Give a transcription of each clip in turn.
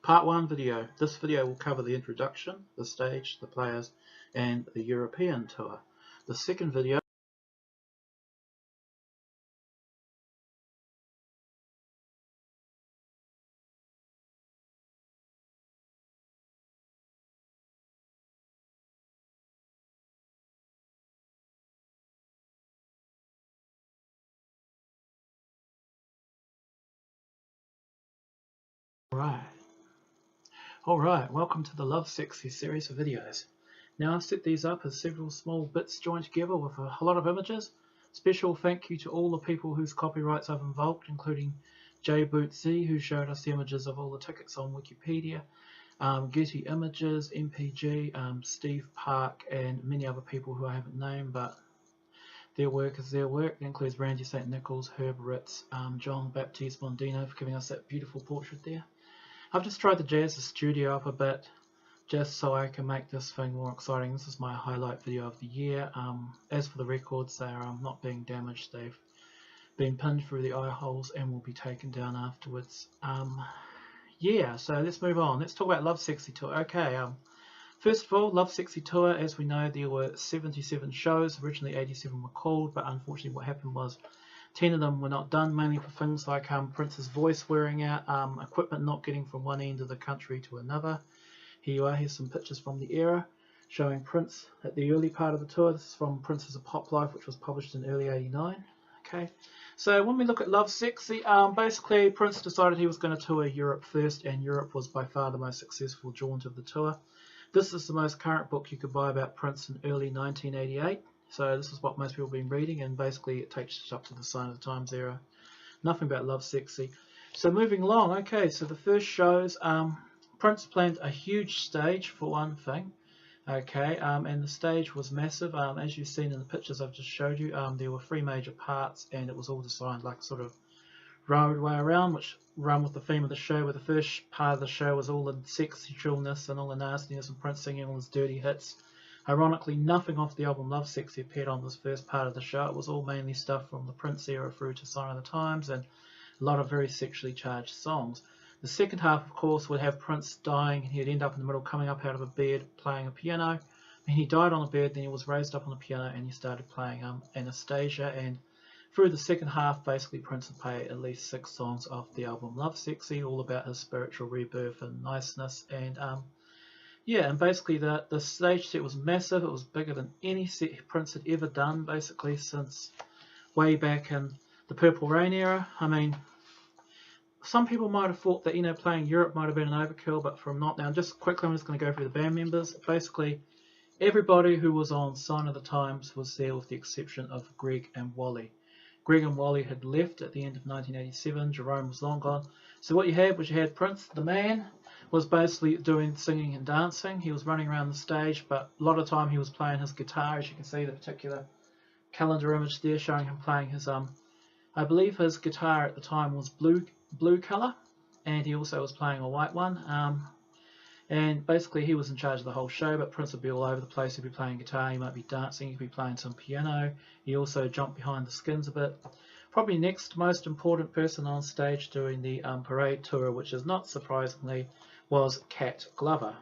Part 1 video. This video will cover the introduction, the stage, the players, and the European tour. The second video Alright, welcome to the Lovesexy series of videos. Now I've set these up as several small bits joined together with a lot of images. Special thank you to all the people whose copyrights I've invoked, including J Bootsy, who showed us the images of all the tickets on Wikipedia, Getty Images, MPG, Steve Park, and many other people who I haven't named, but their work is their work. It includes Randy St. Nichols, Herb Ritz, John Baptiste Mondino for giving us that beautiful portrait there. I've just tried to jazz the studio up a bit just so I can make this thing more exciting. This is my highlight video of the year. As for the records, they are not being damaged. They've been pinned through the eye holes and will be taken down afterwards. Yeah, so let's move on. Let's talk about Lovesexy Tour. Okay, first of all, Lovesexy Tour, as we know, there were 77 shows. Originally 87 were called, but unfortunately what happened was 10 of them were not done, mainly for things like Prince's voice wearing out, equipment not getting from one end of the country to another. Here you are, here's some pictures from the era showing Prince at the early part of the tour. This is from Prince's A Pop Life, which was published in early '89. Okay, so when we look at Lovesexy, basically Prince decided he was going to tour Europe first, and Europe was by far the most successful jaunt of the tour. This is the most current book you could buy about Prince in early 1988. So this is what most people have been reading, and basically it takes us up to the Sign of the Times era. Nothing about Lovesexy. So moving along, okay, so the first shows, Prince planned a huge stage for one thing, okay, and the stage was massive. As you've seen in the pictures I've just showed you, there were 3 major parts, and it was all designed like sort of roadway around, which run with the theme of the show, where the first part of the show was all the sexualness and all the nastiness and Prince singing all his dirty hits. Ironically, nothing off the album Lovesexy appeared on this first part of the show. It was all mainly stuff from the Prince era through to Sign of the Times, and a lot of very sexually charged songs. The second half, of course, would have Prince dying. He'd end up in the middle, coming up out of a bed, playing a piano. And he died on a bed, then he was raised up on a piano, and he started playing Anastasia. And through the second half, basically, Prince would play at least 6 songs off the album Lovesexy, all about his spiritual rebirth and niceness. And yeah, and basically the stage set was massive. It was bigger than any set Prince had ever done, basically, since way back in the Purple Rain era. I mean, some people might have thought that, you know, playing Europe might have been an overkill, but from not now. Just quickly, I'm just going to go through the band members. Basically, everybody who was on Sign of the Times was there with the exception of Greg and Wally. Greg and Wally had left at the end of 1987. Jerome was long gone. So what you had was Prince, the man, was basically doing singing and dancing. He was running around the stage, but a lot of time he was playing his guitar. As you can see, the particular calendar image there showing him playing his I believe his guitar at the time was blue color, and he also was playing a white one. And basically he was in charge of the whole show, but Prince would be all over the place. He'd be playing guitar, he might be dancing, he'd be playing some piano. He also jumped behind the skins a bit. Probably next most important person on stage doing the parade tour, which is not surprisingly, was Cat Glover.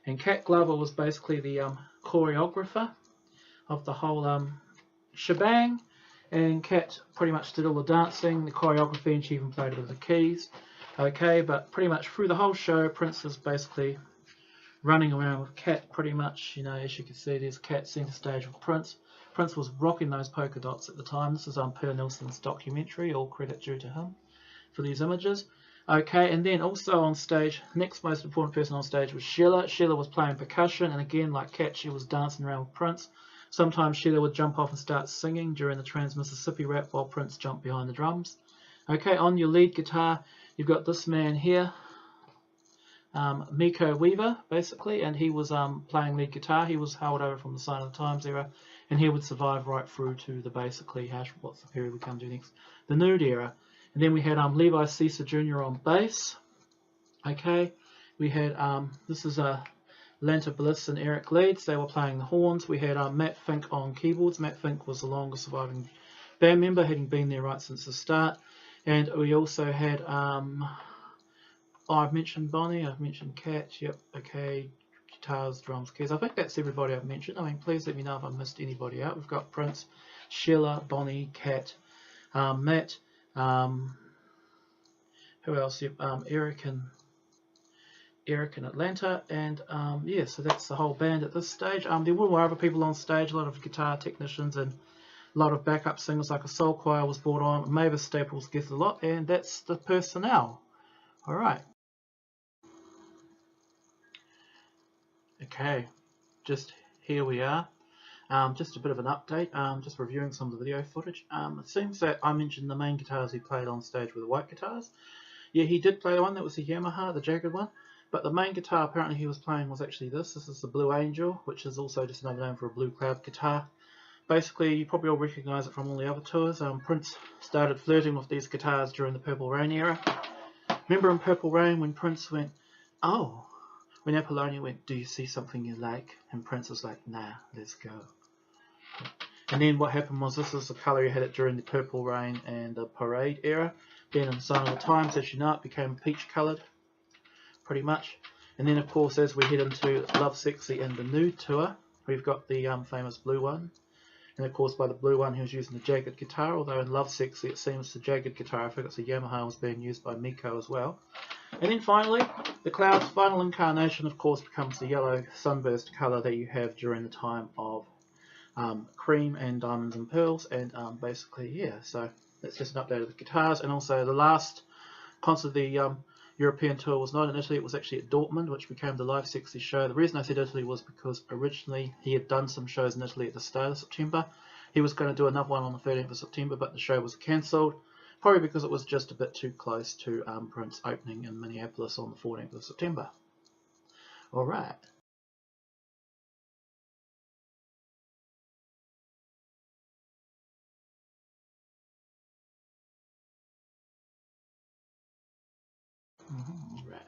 And Cat Glover was basically the choreographer of the whole shebang, and Cat pretty much did all the dancing, the choreography, and she even played a bit of the keys. Okay, but pretty much through the whole show, Prince is basically running around with Cat pretty much. You know, as you can see, there's Cat centre stage with Prince. Prince was rocking those polka dots at the time. This is Per Nilsson's documentary, all credit due to him for these images. Okay, and then also on stage, next most important person on stage was Sheila. Sheila was playing percussion, and again, like Cat, she was dancing around with Prince. Sometimes Sheila would jump off and start singing during the Trans-Mississippi rap while Prince jumped behind the drums. Okay, on your lead guitar, you've got this man here, Miko Weaver, basically, and he was playing lead guitar. He was held over from the Sign of the Times era, and he would survive right through to the basically, what's the period we come to next? The Nude era. And then we had Levi Caesar Jr. on bass. Okay, we had, this is Lanta Bliss and Eric Leeds. They were playing the horns. We had Matt Fink on keyboards. Matt Fink was the longest surviving band member, having been there right since the start. And we also had I've mentioned Bonnie, I've mentioned Kat, yep, okay, guitars, drums, keys. I think that's everybody I've mentioned. I mean, please let me know if I missed anybody out. We've got Prince, Sheila, Bonnie, Kat, Matt, who else? Yep, Eric in Atlanta, and yeah, so that's the whole band at this stage. There were other people on stage, a lot of guitar technicians and a lot of backup singers, like a soul choir was brought on, Mavis Staples guessed a lot, and that's the personnel. Alright. Okay, just here we are. Just a bit of an update, just reviewing some of the video footage. It seems that I mentioned the main guitars he played on stage were the white guitars. Yeah, he did play the one that was the Yamaha, the jagged one. But the main guitar apparently he was playing was actually this. This is the Blue Angel, which is also just another name for a blue cloud guitar. Basically, you probably all recognise it from all the other tours. Prince started flirting with these guitars during the Purple Rain era. Remember in Purple Rain when Prince went, oh, when Apollonia went, do you see something you like? And Prince was like, nah, let's go. And then what happened was, this is the colour he had it during the Purple Rain and the Parade era. Then in Sign of the Times, as you know, it became peach coloured, pretty much. And then of course, as we head into Lovesexy and the Nude tour, we've got the famous blue one. And of course, by the blue one, he was using the jagged guitar, although in Lovesexy it seems the jagged guitar, I think it's a Yamaha, was being used by Miko as well. And then finally, the Cloud's final incarnation, of course, becomes the yellow sunburst colour that you have during the time of Cream and Diamonds and Pearls. And basically, yeah, so that's just an update of the guitars. And also the last concert of the European tour was not in Italy, it was actually at Dortmund, which became the Lovesexy show. The reason I said Italy was because originally he had done some shows in Italy at the start of September. He was going to do another one on the 13th of September, but the show was cancelled, probably because it was just a bit too close to Prince opening in Minneapolis on the 14th of September. Alright. Right.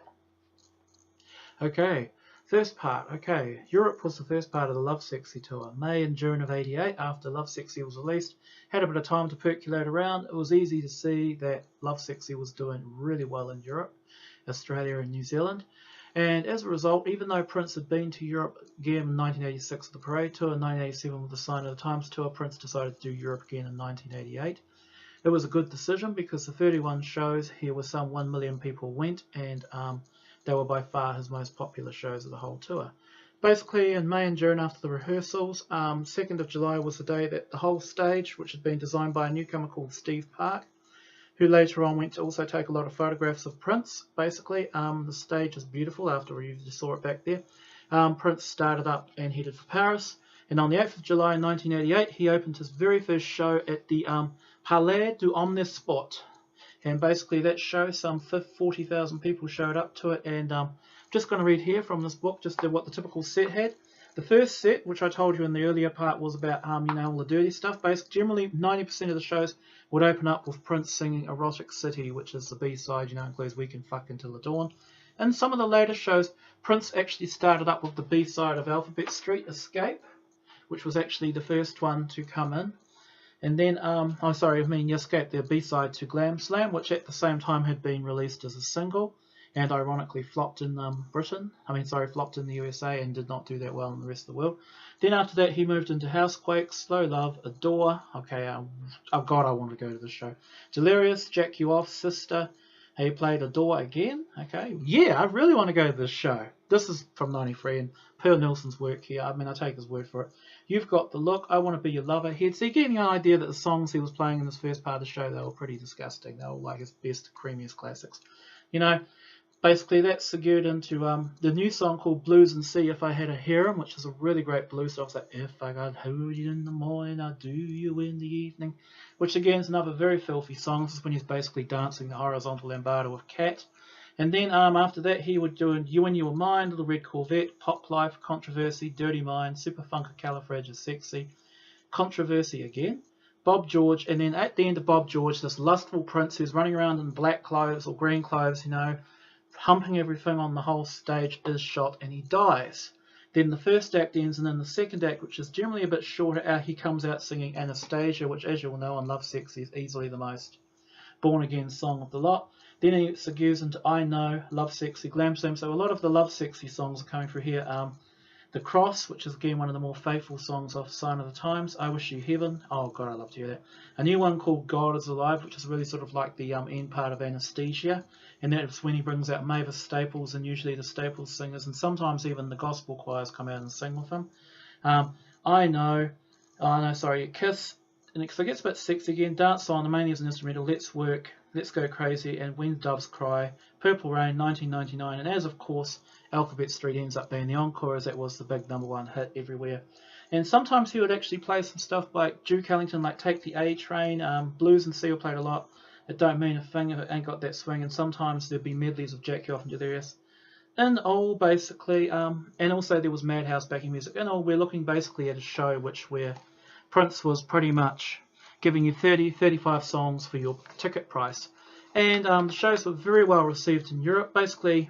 Okay, first part. Okay, Europe was the first part of the Lovesexy tour. May and June of '88, after Lovesexy was released, had a bit of time to percolate around. It was easy to see that Lovesexy was doing really well in Europe, Australia and New Zealand. And as a result, even though Prince had been to Europe again in 1986 with the Parade tour, and 1987 with the Sign of the Times tour, Prince decided to do Europe again in 1988. It was a good decision because the 31 shows here were some 1 million people went, and they were by far his most popular shows of the whole tour. Basically, in May and June after the rehearsals, 2nd of July was the day that the whole stage, which had been designed by a newcomer called Steve Paard, who later on went to also take a lot of photographs of Prince. Basically, the stage is beautiful after you just saw it back there. Prince started up and headed for Paris. And on the 8th of July 1988, he opened his very first show at the Palais du Omnisport. And basically that show, some 40,000 people showed up to it. And I'm just going to read here from this book just what the typical set had. The first set, which I told you in the earlier part, was about you know, all the dirty stuff. Basically, generally 90% of the shows would open up with Prince singing Erotic City, which is the B-side, you know, includes We Can Fuck Until the Dawn. And some of the later shows, Prince actually started up with the B-side of Alphabet Street, Escape, which was actually the first one to come in. And then, Escape, the B-side to Glam Slam, which at the same time had been released as a single, and ironically flopped in flopped in the USA and did not do that well in the rest of the world. Then after that, he moved into Housequake, Slow Love, Adore. Okay, oh God, I want to go to this show. Delirious, Jack You Off, Sister. He played Adore again. Okay, yeah, I really want to go to this show. This is from '93, and Pearl Nilsson's work here. I mean, I take his word for it. You've Got the Look, I Want to Be Your Lover. So you're getting an idea that the songs he was playing in this first part of the show, they were pretty disgusting. They were like his best, creamiest classics. You know, basically that segued into the new song called Blues and Sea, If I Had a Harem, which is a really great blues song. It's like, if I got hold you in the morning, I'll do you in the evening. Which again is another very filthy song. This is when he's basically dancing the horizontal lambada with Cat. And then after that, he would do You and You Were Mine, Little Red Corvette, Pop Life, Controversy, Dirty Mind, Super Funkadalifragilistic, Controversy again, Bob George, and then at the end of Bob George, this lustful Prince who's running around in black clothes or green clothes, you know, humping everything on the whole stage, is shot and he dies. Then the first act ends, and then the second act, which is generally a bit shorter, he comes out singing Anastasia, which, as you will know, on Lovesexy is easily the most born-again song of the lot. Then he segues into I Know, Lovesexy, Glam Slam. So a lot of the Lovesexy songs are coming through here. The Cross, which is again one of the more faithful songs off Sign of the Times. I Wish You Heaven. Oh God, I love to hear that. A new one called God Is Alive, which is really sort of like the end part of Anesthesia. And that's when he brings out Mavis Staples, and usually the Staples singers, and sometimes even the gospel choirs come out and sing with him. I Know. Oh no, sorry. Kiss. And so it gets a bit sexy again. Dance On, The Mania is an instrumental. Let's Work, Let's Go Crazy, and When Doves Cry. Purple Rain, 1999. And as of course, Alphabet Street ends up being the encore, as that was the big #1 hit everywhere. And sometimes he would actually play some stuff like Duke Ellington, like Take the A Train. Blues and Seal played a lot. It Don't Mean a Thing if it ain't got that swing. And sometimes there'd be medleys of Jack You Off into the rest. In all, basically, and also there was Madhouse backing music. In all, we're looking basically at a show where Prince was pretty much giving you 35 songs for your ticket price. And the shows were very well received in Europe. Basically,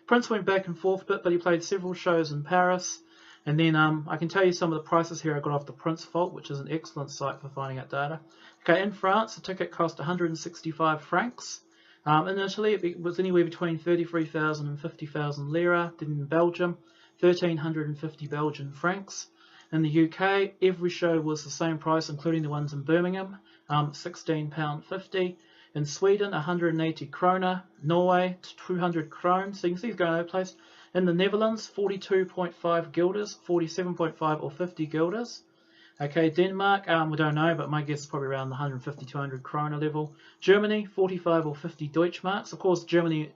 Prince went back and forth a bit, but he played several shows in Paris. And then I can tell you some of the prices here I got off the Prince Vault, which is an excellent site for finding out data. Okay, in France, the ticket cost 165 francs. In Italy, it was anywhere between 33,000 and 50,000 lira. Then in Belgium, 1,350 Belgian francs. In the UK, every show was the same price, including the ones in Birmingham, £16.50. In Sweden, 180 krona. Norway, 200 krones. So you can see it's going over the place. In the Netherlands, 42.5 guilders, 47.5 or 50 guilders. Okay, Denmark, we don't know, but my guess is probably around the 150, 200 krona level. Germany, 45 or 50 Deutschmarks. Of course, Germany,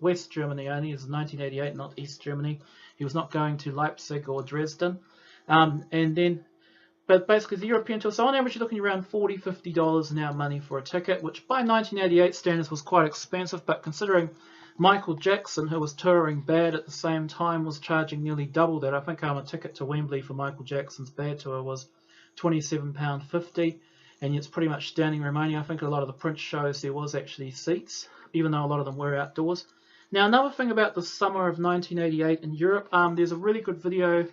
West Germany only, is 1988, not East Germany. He was not going to Leipzig or Dresden. But basically the European tour, so on average you're looking around $40, $50 now money for a ticket, which by 1988 standards was quite expensive, but considering Michael Jackson, who was touring Bad at the same time, was charging nearly double that. I think a ticket to Wembley for Michael Jackson's Bad tour was £27.50, and it's pretty much standing room only. I think a lot of the Prince shows there was actually seats, even though a lot of them were outdoors. Now another thing about the summer of 1988 in Europe, there's a really good video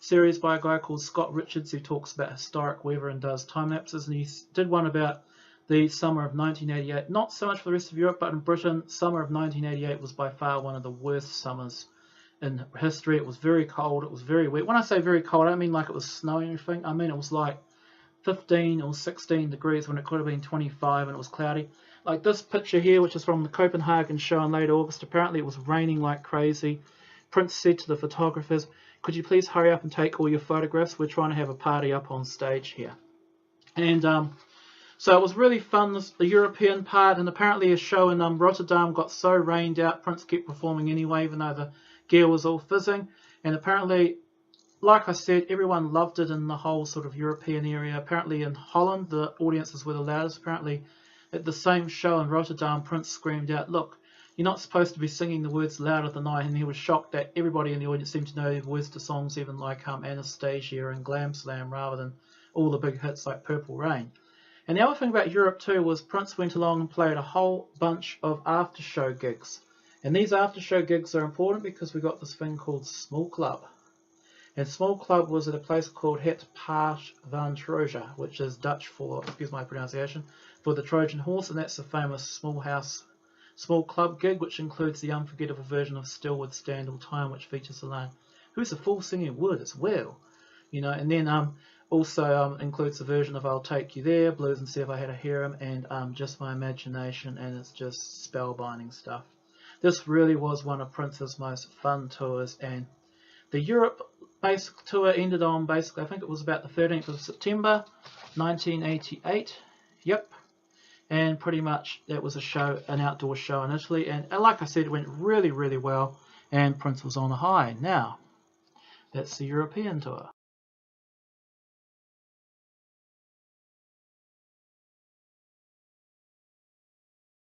series by a guy called Scott Richards who talks about historic weather and does time lapses, and he did one about the summer of 1988. Not so much for the rest of Europe, but in Britain, summer of 1988 was by far one of the worst summers in history. It was very cold, it was very wet. When I say very cold, I don't mean like it was snowing or anything. I mean it was like 15 or 16 degrees when it could have been 25, and it was cloudy. Like this picture here, which is from the Copenhagen show in late August, apparently it was raining like crazy. Prince said to the photographers, "Could you please hurry up and take all your photographs? We're trying to have a party up on stage here." And so it was really fun, the European part, and apparently a show in Rotterdam got so rained out, Prince kept performing anyway, even though the gear was all fizzing. And apparently, like I said, everyone loved it in the whole sort of European area. Apparently in Holland, the audiences were the loudest. Apparently at the same show in Rotterdam, Prince screamed out, "Look, you're not supposed to be singing the words louder than I," and he was shocked that everybody in the audience seemed to know the words to songs even like Anastasia and Glam Slam rather than all the big hits like Purple Rain. And the other thing about Europe too was Prince went along and played a whole bunch of after-show gigs. And these after-show gigs are important because we got this thing called Small Club. And Small Club was at a place called Het Paard van Troje, which is Dutch for, excuse my pronunciation, for the Trojan horse, and that's the famous Small Club gig, which includes the unforgettable version of Still Would Stand All Time, which features the line, "Who's the fool singing wood as well?" You know, and then also includes the version of I'll Take You There, Blues and See If I Had a Harem, and Just My Imagination, and it's just spellbinding stuff. This really was one of Prince's most fun tours, and the Europe basic tour ended on basically, I think it was about the 13th of September 1988. Yep. And pretty much that was a show, an outdoor show in Italy, and like I said, it went really, really well, and Prince was on a high. Now, that's the European tour.